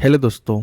Hello दोस्तों।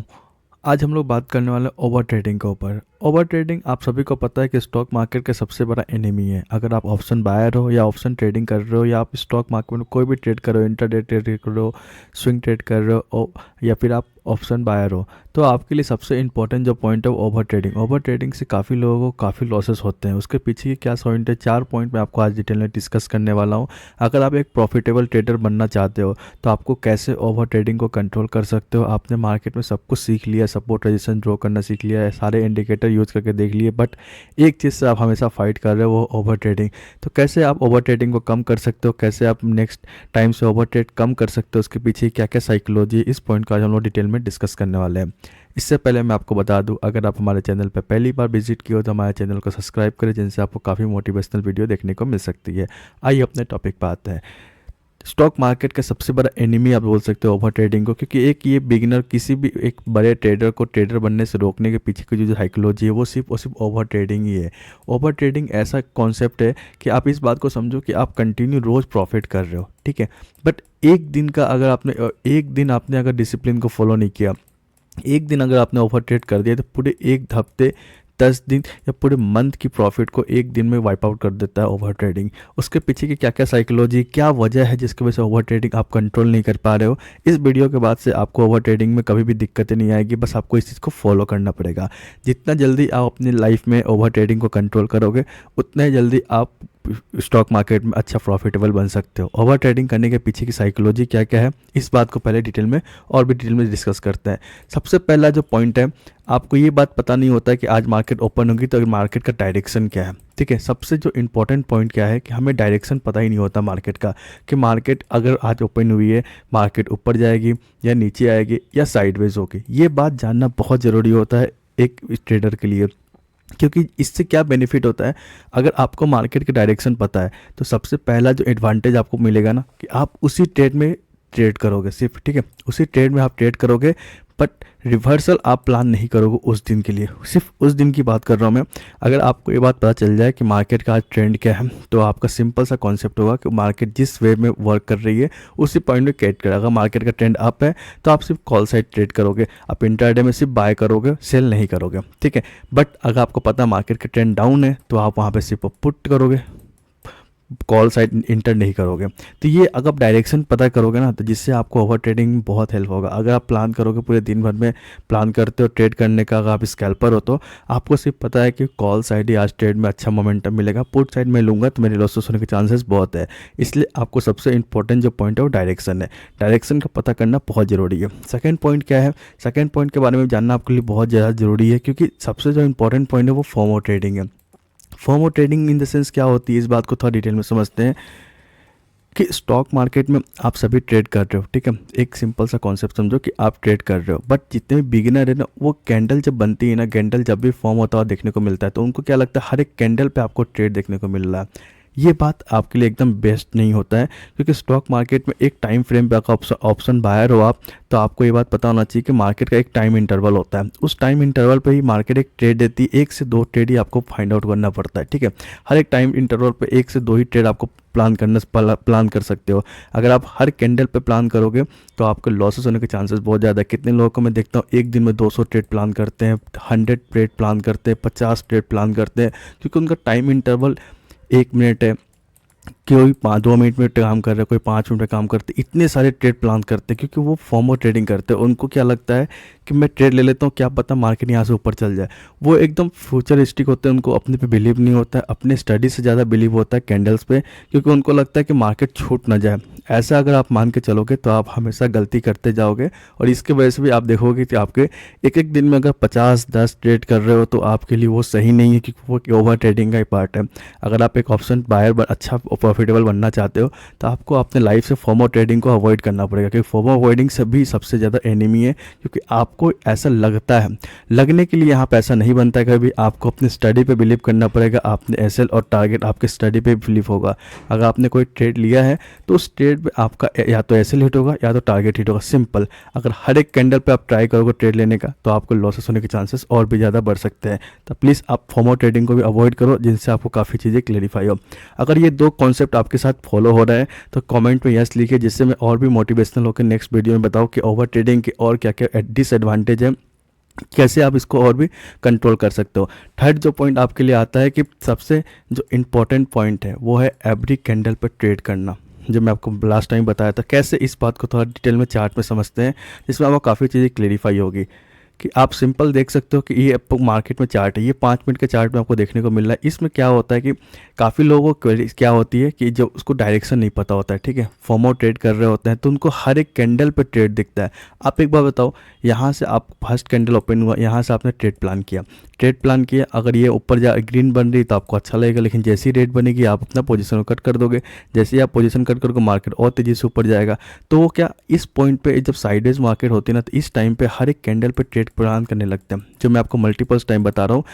आज हम लोग बात करने वाले हैं ओवर ट्रेडिंग के ऊपर। ओवर ट्रेडिंग आप सभी को पता है कि स्टॉक मार्केट का सबसे बड़ा एनिमी है। अगर आप ऑप्शन बायर हो या ऑप्शन ट्रेडिंग कर रहे हो या आप स्टॉक मार्केट में कोई भी ट्रेड कर रहे हो, इंटरडे ट्रेड कर रहे हो, स्विंग ट्रेड कर रहे हो या फिर आप ऑप्शन बायर हो, तो आपके लिए सबसे इंपॉर्टेंट जो पॉइंट है वो ओवर ट्रेडिंग। ओवर ट्रेडिंग से काफ़ी लोगों को काफ़ी लॉसेस होते हैं। उसके पीछे की क्या पॉइंट है, 4 पॉइंट मैं आपको आज डिटेल में डिस्कस करने वाला हूँ। अगर आप एक प्रॉफिटेबल ट्रेडर बनना चाहते हो तो आपको कैसे ओवर ट्रेडिंग को कंट्रोल कर सकते हो। आपने मार्केट में सब कुछ सीख लिया, सपोर्ट रेजिस्टेंस ड्रॉ करना सीख लिया है, सारे इंडिकेटर यूज़ करके देख लिए, बट एक चीज़ से आप हमेशा फाइट कर रहे हो, वो ओवर ट्रेडिंग। तो कैसे आप ओवर ट्रेडिंग को कम कर सकते हो, कैसे आप नेक्स्ट टाइम से ओवर ट्रेड कम कर सकते हो, उसके पीछे क्या क्या साइकोलॉजी है, इस पॉइंट को आज हम लोग डिटेल में डिस्कस करने वाले हैं। इससे पहले मैं आपको बता दूं, अगर आप हमारे चैनल पर पहली बार विजिट किए हो तो हमारे चैनल को सब्सक्राइब करें, जिनसे आपको काफ़ी मोटिवेशनल वीडियो देखने को मिल सकती है। आइए अपने टॉपिक पर आते हैं। स्टॉक मार्केट का सबसे बड़ा एनिमी आप बोल सकते हो ओवर ट्रेडिंग को, क्योंकि एक ये बिगिनर किसी भी एक बड़े ट्रेडर को ट्रेडर बनने से रोकने के पीछे की जो साइकोलॉजी है वो सिर्फ ओवर ट्रेडिंग ही है। ओवर ट्रेडिंग ऐसा कॉन्सेप्ट है कि आप इस बात को समझो कि आप कंटिन्यू रोज़ प्रॉफिट कर रहे हो, ठीक है, बट एक दिन का अगर आपने एक दिन आपने अगर डिसिप्लिन को फॉलो नहीं किया, एक दिन अगर आपने ओवर ट्रेड कर दिया तो पूरे एक हफ्ते, 10 दिन या पूरे मंथ की प्रॉफिट को एक दिन में वाइप आउट कर देता है ओवर ट्रेडिंग। उसके पीछे की क्या क्या साइकोलॉजी, क्या वजह है जिसकी वजह से ओवर ट्रेडिंग आप कंट्रोल नहीं कर पा रहे हो, इस वीडियो के बाद से आपको ओवर ट्रेडिंग में कभी भी दिक्कतें नहीं आएगी। बस आपको इस चीज़ को फॉलो करना पड़ेगा। जितना जल्दी आप अपनी लाइफ में ओवर ट्रेडिंग को कंट्रोल करोगे, उतना ही जल्दी आप स्टॉक मार्केट में अच्छा प्रॉफिटेबल बन सकते हो। ओवर ट्रेडिंग करने के पीछे की साइकोलॉजी क्या क्या है, इस बात को पहले डिटेल में और भी डिटेल में डिस्कस करते हैं। सबसे पहला जो पॉइंट है, आपको ये बात पता नहीं होता है कि आज मार्केट ओपन होगी तो मार्केट का डायरेक्शन क्या है, ठीक है। सबसे जो इंपॉर्टेंट पॉइंट क्या है कि हमें डायरेक्शन पता ही नहीं होता मार्केट का, कि मार्केट अगर आज ओपन हुई है, मार्केट ऊपर जाएगी या नीचे आएगी या साइडवेज होगी। ये बात जानना बहुत ज़रूरी होता है एक ट्रेडर के लिए, क्योंकि इससे क्या बेनिफिट होता है। अगर आपको मार्केट के डायरेक्शन पता है तो सबसे पहला जो एडवांटेज आपको मिलेगा ना, कि आप उसी ट्रेड में ट्रेड करोगे सिर्फ, ठीक है, उसी ट्रेड में आप ट्रेड करोगे, बट रिवर्सल आप प्लान नहीं करोगे उस दिन के लिए। सिर्फ उस दिन की बात कर रहा हूँ मैं। अगर आपको ये बात पता चल जाए कि मार्केट का आज ट्रेंड क्या है, तो आपका सिंपल सा कॉन्सेप्ट होगा कि मार्केट जिस वे में वर्क कर रही है उसी पॉइंट में ट्रेड करेगा। अगर मार्केट का ट्रेंड अप है तो आप सिर्फ कॉल साइड ट्रेड करोगे, आप इंट्राडे में सिर्फ बाय करोगे, सेल नहीं करोगे, ठीक है। बट अगर आपको पता मार्केट का ट्रेंड डाउन है तो आप वहाँ पर सिर्फ पुट करोगे, कॉल साइड इंटर नहीं करोगे। तो ये अगर आप डायरेक्शन पता करोगे ना, तो जिससे आपको ओवर ट्रेडिंग में बहुत हेल्प होगा। अगर आप प्लान करोगे, पूरे दिन भर में प्लान करते हो ट्रेड करने का, अगर आप स्कैल्पर हो तो आपको सिर्फ पता है कि कॉल साइड ही आज ट्रेड में अच्छा मोमेंटम मिलेगा, पुट साइड में लूँगा तो मेरे लॉसेस होने के चांसेस बहुत है। इसलिए आपको सबसे इंपॉर्टेंट जो पॉइंट है वो डायरेक्शन है। डायरेक्शन का पता करना बहुत ज़रूरी है। सेकेंड पॉइंट क्या है, सेकेंड पॉइंट के बारे में जानना आपके लिए बहुत ज़्यादा ज़रूरी है, क्योंकि सबसे जो इंपॉर्टेंट पॉइंट है वो फोमो ट्रेडिंग है। FOMO trading in the sense क्या होती है, इस बात को थोड़ा डिटेल में समझते हैं। कि स्टॉक मार्केट में आप सभी ट्रेड कर रहे हो, ठीक है, एक सिंपल सा कॉन्सेप्ट समझो कि आप ट्रेड कर रहे हो, बट जितने भी बिगिनर है ना, वो कैंडल जब बनती है ना, कैंडल जब भी फॉर्म होता है देखने को मिलता है, तो उनको क्या लगता है हर एक कैंडल पे आपको ट्रेड देखने को मिल रहा है। ये बात आपके लिए एकदम बेस्ट नहीं होता है, क्योंकि स्टॉक मार्केट में एक टाइम फ्रेम पे अगर ऑप्शन बायर हो आप, तो आपको ये बात पता होना चाहिए कि मार्केट का एक टाइम इंटरवल होता है। उस टाइम इंटरवल पे ही मार्केट एक ट्रेड देती है, 1 से 2 ट्रेड ही आपको फाइंड आउट करना पड़ता है, ठीक है। हर एक टाइम इंटरवल पे 1 से 2 ही ट्रेड आपको प्लान कर सकते हो। अगर आप हर कैंडल पे प्लान करोगे तो आपके लॉसेस होने के चांसेस बहुत ज़्यादा है। कितने लोगों को मैं देखता हूँ एक दिन में 200 ट्रेड प्लान करते हैं, 100 ट्रेड प्लान करते हैं, 50 ट्रेड प्लान करते हैं, क्योंकि उनका टाइम इंटरवल 1 मिनट है, कोई 2 मिनट में काम कर रहा है, कोई 5 मिनट में काम करते, इतने सारे ट्रेड प्लान करते हैं, क्योंकि वो फॉर्मो ट्रेडिंग करते हैं। उनको क्या लगता है कि मैं ट्रेड ले लेता हूँ, क्या पता मार्केट यहाँ से ऊपर चल जाए। वो एकदम फ्यूचरिस्टिक होते हैं, उनको अपने पे बिलीव नहीं होता है, अपने स्टडी से ज़्यादा बिलीव होता है कैंडल्स पे, क्योंकि उनको लगता है कि मार्केट छूट ना जाए। ऐसा अगर आप मान के चलोगे तो आप हमेशा गलती करते जाओगे, और इसके वजह से भी आप देखोगे कि आपके एक एक दिन में अगर 50-10 ट्रेड कर रहे हो तो आपके लिए वो सही नहीं है, क्योंकि वो ओवर ट्रेडिंग का ही पार्ट है। अगर आप एक ऑप्शन बायर अच्छा प्रॉफिटेबल बनना चाहते हो तो आपको अपने लाइफ से फोमो ट्रेडिंग को अवॉइड करना पड़ेगा, क्योंकि फोमो अवॉइडिंग से भी सबसे ज़्यादा एनिमी है। क्योंकि आपको ऐसा लगता है, लगने के लिए यहाँ पे ऐसा नहीं बनता है कभी। आपको अपनी स्टडी पे बिलीव करना पड़ेगा, आपने एसएल और टारगेट आपके स्टडी पे बिलीव होगा। अगर आपने कोई ट्रेड लिया है तो उस ट्रेड पे आपका या तो एसएल हिट होगा या तो टारगेट हिट होगा, सिंपल। अगर हर एक कैंडल पे आप ट्राई करोगे ट्रेड लेने का तो आपको लॉसेस होने के चांसेस और भी ज़्यादा बढ़ सकते हैं। तो प्लीज़ आप फोमो ट्रेडिंग को भी अवॉइड करो, जिनसे आपको काफ़ी चीज़ें क्लेरिफाई हो। अगर ये 2 कॉन्सेप्ट कॉन्सेप्ट आपके साथ फॉलो हो रहा है तो कमेंट में यस लिखिए, जिससे मैं और भी मोटिवेशनल होकर नेक्स्ट वीडियो में बताऊँ कि ओवर ट्रेडिंग के और क्या क्या डिसएडवांटेज है, कैसे आप इसको और भी कंट्रोल कर सकते हो। थर्ड जो पॉइंट आपके लिए आता है कि सबसे जो इम्पोर्टेंट पॉइंट है वो है एवरी कैंडल पर ट्रेड करना। जो मैं आपको लास्ट टाइम बताया था, कैसे इस बात को थोड़ा डिटेल में चार्ट में समझते हैं, जिसमें आपको काफ़ी चीज़ें क्लेरिफाई होगी। कि आप सिंपल देख सकते हो कि ये आपको मार्केट में चार्ट है, ये 5 मिनट के चार्ट में आपको देखने को मिल रहा है। इसमें क्या होता है कि काफ़ी लोगों को क्या होती है कि जो उसको डायरेक्शन नहीं पता होता है, ठीक है, फॉर्मो ट्रेड कर रहे होते हैं तो उनको हर एक कैंडल पे ट्रेड दिखता है। आप एक बार बताओ, यहाँ से आप फर्स्ट कैंडल ओपन हुआ, यहाँ से आपने ट्रेड प्लान किया, अगर ये ऊपर जा ग्रीन बन रही तो आपको अच्छा लगेगा, लेकिन जैसी रेड बनेगी आप अपना पोजीशन कट कर दोगे। जैसे ही आप पोजीशन कट करोगे मार्केट और तेज़ी से ऊपर जाएगा। तो वो क्या इस पॉइंट पे जब साइडवेज मार्केट होती है ना, तो इस टाइम पे हर एक कैंडल पे ट्रेड प्लान करने लगते हैं। जो मैं आपको मल्टीपल्स टाइम बता रहा हूँ,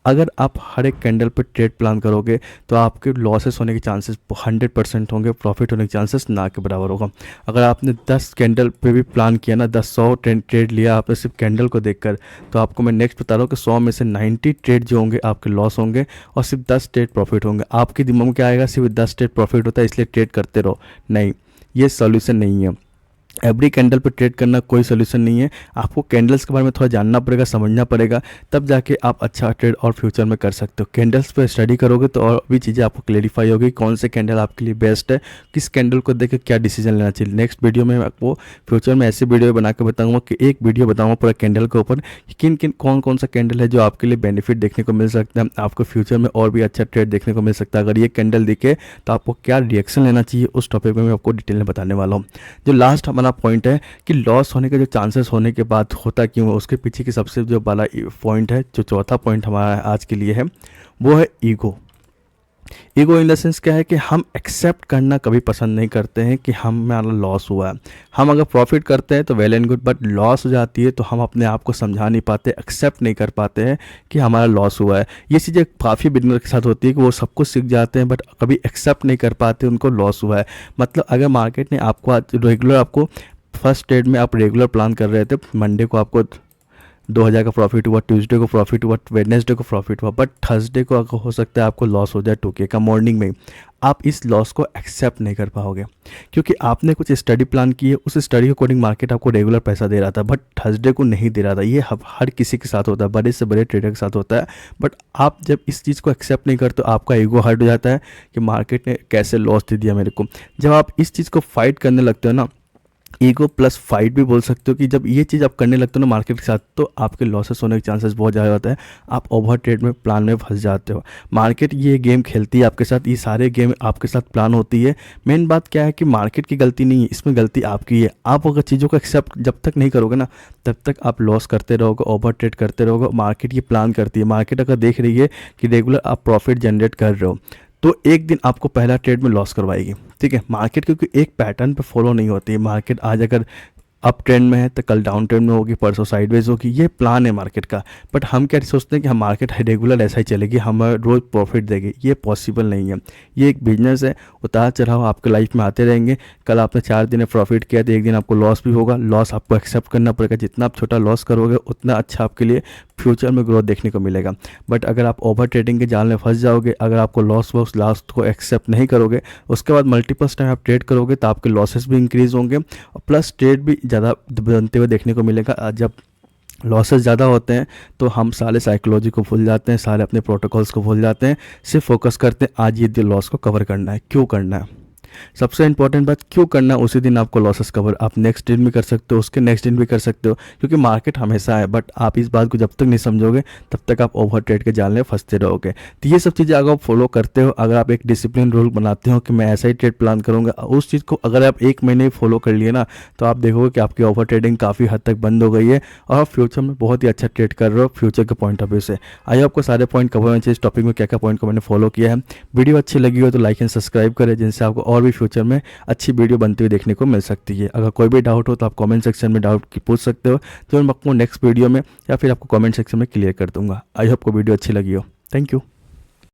अगर आप हर एक कैंडल पे ट्रेड प्लान करोगे तो आपके लॉसेस होने के चांसेस 100% होंगे, प्रॉफिट होने के चांसेस ना के बराबर होगा। अगर आपने 10 कैंडल पे भी प्लान किया ना, 10-100 ट्रेड लिया आपने सिर्फ कैंडल को देखकर, तो आपको मैं नेक्स्ट बता रहा हूँ कि 100 में से 90 ट्रेड जो होंगे आपके लॉस होंगे और सिर्फ 10 ट्रेड प्रॉफिट होंगे। आपके दिमाग में क्या आएगा, सिर्फ 10 ट्रेड प्रॉफिट होता है इसलिए ट्रेड करते रहो। नहीं, ये सॉल्यूशन नहीं है। एवरी कैंडल पे ट्रेड करना कोई सोल्यूशन नहीं है। आपको कैंडल्स के बारे में थोड़ा जानना पड़ेगा, समझना पड़ेगा, तब जाके आप अच्छा ट्रेड और फ्यूचर में कर सकते हो। कैंडल्स पे स्टडी करोगे तो और भी चीज़ें आपको क्लेरिफाई होगी, कौन से कैंडल आपके लिए बेस्ट है, किस कैंडल को देख के क्या डिसीजन लेना चाहिए। नेक्स्ट वीडियो में आपको फ्यूचर में ऐसे वीडियो बना के बताऊँगा कि एक वीडियो बताऊँगा पूरा कैंडल के ऊपर कि किन कौन सा कैंडल है जो आपके लिए बेनिफिट देखने को मिल सकता है, आपको फ्यूचर में और भी अच्छा ट्रेड देखने को मिल सकता है। अगर ये कैंडल दिखे तो आपको क्या रिएक्शन लेना चाहिए, उस टॉपिक में मैं आपको डिटेल में बताने वाला हूँ। जो लास्ट हमारा पॉइंट है कि लॉस होने के जो चांसेस होने के बाद होता क्यों है, उसके पीछे की सबसे जो बड़ा पॉइंट है, जो चौथा पॉइंट हमारा आज के लिए है, वो है ego. Ego in the sense क्या है कि हम एक्सेप्ट करना कभी पसंद नहीं करते हैं कि हमारा लॉस हुआ है। हम अगर प्रॉफिट करते हैं तो well and good, but loss हो जाती है तो हम अपने आप को समझा नहीं पाते, एक्सेप्ट नहीं कर पाते हैं कि हमारा लॉस हुआ है। ये चीज़ें काफ़ी बिगनर के साथ होती है कि वो सब कुछ सीख जाते हैं बट कभी एक्सेप्ट नहीं कर पाते उनको लॉस हुआ है। मतलब अगर मार्केट ने आपको आज रेगुलर, आपको फर्स्ट ट्रेड में आप रेगुलर प्लान कर रहे थे, मंडे को आपको 2000 का प्रॉफिट हुआ, ट्यूसडे को प्रॉफिट हुआ, वेडनेसडे को प्रॉफिट हुआ, बट थर्सडे को अगर हो सकता है आपको लॉस हो जाए 2K का मॉर्निंग में। आप इस लॉस को एक्सेप्ट नहीं कर पाओगे क्योंकि आपने कुछ स्टडी प्लान की है, उस स्टडी के अकॉर्डिंग मार्केट आपको रेगुलर पैसा दे रहा था बट थर्सडे को नहीं दे रहा था। ये हर किसी के साथ होता है, बड़े से बड़े ट्रेडर के साथ होता है। बट आप जब इस चीज़ को एक्सेप्ट नहीं करते तो आपका ईगो हर्ट हो जाता है कि मार्केट ने कैसे लॉस दे दिया मेरे को। जब आप इस चीज़ को फाइट करने लगते हो ना, ईगो प्लस फाइट भी बोल सकते हो, कि जब ये चीज़ आप करने लगते हो ना मार्केट के साथ, तो आपके लॉसेस होने के चांसेस बहुत ज़्यादा होता है। आप ओवर ट्रेड में प्लान में फंस जाते हो। मार्केट ये गेम खेलती है आपके साथ, ये सारे गेम आपके साथ प्लान होती है। मेन बात क्या है कि मार्केट की गलती नहीं है, इसमें गलती आपकी है। आप अगर चीज़ों को एक्सेप्ट जब तक नहीं करोगे ना, तब तक आप लॉस करते रहोगे, ओवर ट्रेड करते रहोगे। मार्केट ये प्लान करती है। मार्केट अगर देख रही है कि रेगुलर आप प्रॉफिट जनरेट कर रहे हो, तो एक दिन आपको पहला ट्रेड में लॉस करवाएगी, ठीक है। मार्केट क्योंकि एक पैटर्न पे फॉलो नहीं होती है। मार्केट आज अगर अप ट्रेंड में है तो कल डाउन ट्रेंड में होगी, परसों साइडवेज होगी, ये प्लान है मार्केट का। बट हम क्या सोचते हैं कि हम मार्केट रेगुलर ऐसा ही चलेगी, हम रोज़ प्रॉफिट देगी। ये पॉसिबल नहीं है। ये एक बिजनेस है, उतार चढ़ाव आपके लाइफ में आते रहेंगे। कल आपने 4 दिन प्रॉफिट किया तो एक दिन आपको लॉस भी होगा। लॉस आपको एक्सेप्ट करना पड़ेगा। जितना आप छोटा लॉस करोगे उतना अच्छा आपके लिए फ्यूचर में ग्रोथ देखने को मिलेगा। बट अगर आप ओवर ट्रेडिंग के जाल में फंस जाओगे, अगर आपको लॉस को एक्सेप्ट नहीं करोगे, उसके बाद मल्टीपल्स टाइम आप ट्रेड करोगे तो आपके लॉसेस भी इंक्रीज़ होंगे और प्लस ट्रेड भी ज़्यादा बनते हुए देखने को मिलेगा। जब लॉसेस ज़्यादा होते हैं तो हम सारे साइकोलॉजी को भूल जाते हैं, सारे अपने प्रोटोकॉल्स को भूल जाते हैं, सिर्फ फोकस करते हैं आज ये लॉस को कवर करना है। क्यों करना है, सबसे इंपॉर्टेंट बात क्यों करना है, उसी दिन आपको लॉसेस कवर आप नेक्स्ट दिन भी कर सकते हो, उसके नेक्स्ट दिन भी कर सकते हो, क्योंकि मार्केट हमेशा है। बट आप इस बात को जब तक नहीं समझोगे तब तक आप ओवर ट्रेड के जाल में फंसते रहोगे। तो ये सब चीज़ें अगर आप फॉलो करते हो, अगर आप एक डिसिप्लिन रूल बनाते हो कि मैं ऐसा ही ट्रेड प्लान करूँगा, उस चीज़ को अगर आप 1 महीने फॉलो कर लिए ना, तो आप देखोगे कि आपकी ओवर ट्रेडिंग काफ़ी हद तक बंद हो गई है और आप फ्यूचर में बहुत ही अच्छा ट्रेड कर रहे हो फ्यूचर के पॉइंट ऑफ व्यू से। आई आपको सारे पॉइंट कवर होने चाहिए इस टॉपिक में, क्या क्या पॉइंट को मैंने फॉलो किया है। वीडियो अच्छी लगी हो तो लाइक एंड सब्सक्राइब करें, जिनसे आपको और भी फ्यूचर में अच्छी वीडियो बनती हुई देखने को मिल सकती है। अगर कोई भी डाउट हो तो आप कमेंट सेक्शन में डाउट की पूछ सकते हो, तो मैं आपको नेक्स्ट वीडियो में या फिर आपको कमेंट सेक्शन में क्लियर कर दूंगा। आई होप को वीडियो अच्छी लगी हो। Thank you.